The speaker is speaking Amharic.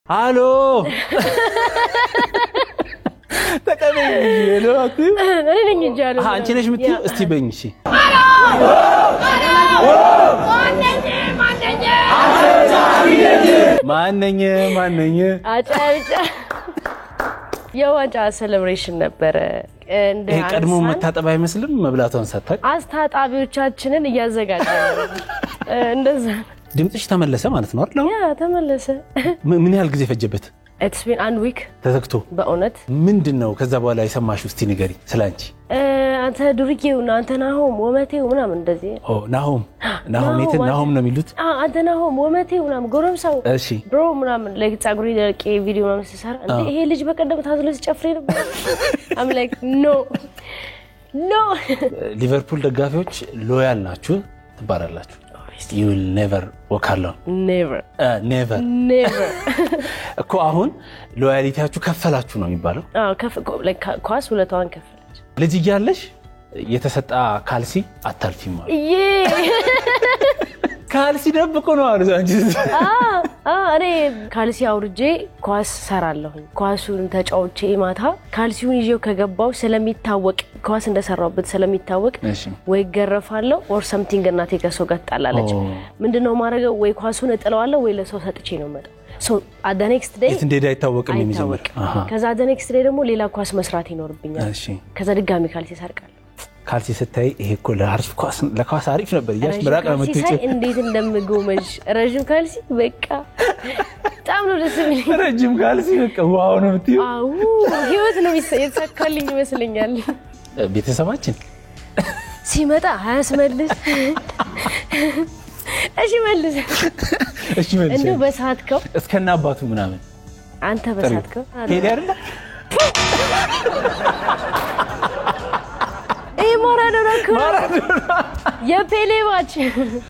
አሎ ተቀበይ ነው አትይ እኔ ነኝ እንጃለሁ አንቺ ነሽ የምትይው እስቲ በኝ እሺ ማንነኝ አጫጫ የዋንጫ ሴሌብሬሽን ነበር እንደ ቀድሞ መታጠብ አይመስልም መብላቷን ሳታቅ አስታጣቢዎቻችንን እያዘጋጀን እንደዛ ድምጽሽ ተመለሰ ማለት ነው አይደል? ያ ተመለሰ ምን ያህል ጊዜ ፈጀበት? It's been 1 week ተዘክቶ በእውነት ምንድነው ከዛ በኋላ የሰማሽው እስቲ ንገሪ ስላንቺ አንተ ዱርዬው አንተ ናሆም ወመቴው ምናምን እንደዚህ ናሆም ነው የሚሉት አንተ ናሆም ወመቴው ምናምን ጎረምሳው እሺ ብሮ ምናምን like ጻጉሪ ደቂ ቪዲዮ ምናምን ሲሰራ እንዴ ይሄ ልጅ በቀደም ታዝሎ ሲጨፍር ነበር I'm like no ሊቨርፑል ደጋፊዎች ሎያል ናችሁ ትባላላችሁ you will never walk alone never እኮ አሁን ሎያሊቲያችሁ ከፈላችሁ ነው የሚባለው like ኳስ ሁለቷን ከፈለች ልጅ ይያለሽ የተሰጣ ካልሲ አታልፊም ማለት ካልሲ ደብቆ ነው አሉ አንቺ እኔ ካልሲ አውርጄ ኳስ ሰራለሁ ኳሱን ተጫውቼ ማታ ካልሲውን ይዤው ከገባው ስለሚታወቅ ኳስ እንደሰራውበት ስለሚታወቅ ወይ ገረፋለሁ or something እናቴ ከሰው ጋር ተጣላለች ምንድነው ማረገው ወይ ኳሱን እጥለዋለሁ ወይ ለሰው ሰጥቼ ነው መጣ so at the next day እንዴት አይታወቅም የሚጀምር ከዛ at the next day ደግሞ ሌላ ኳስ መስራት ይኖርብኛል ከዛ ድጋሚ ካልሲ ሰርቃለሁ ካልሲ ስታይ ይሄ እኮ ለኳስ አሪፍ ነበር ያሽ ምራቅ ነው የምትጭ እንዴት እንደምጎመጅ ረጅም ካልሲ በቃ በጣም ነው ደስ የሚለኝ ረጅም ካልሲ በቃ ዋው ነው የምትዩ አው ህይወት ነው የተሳካልኝ ይመስለኛል ቤተሰባችን ሲመጣ ያስመልስ እሺ መልስ እንደው በሳትከው እስከና አባቱ ምናምን አንተ በሳትከው ሄደ አይደል ማራዶና የፔሌ ማች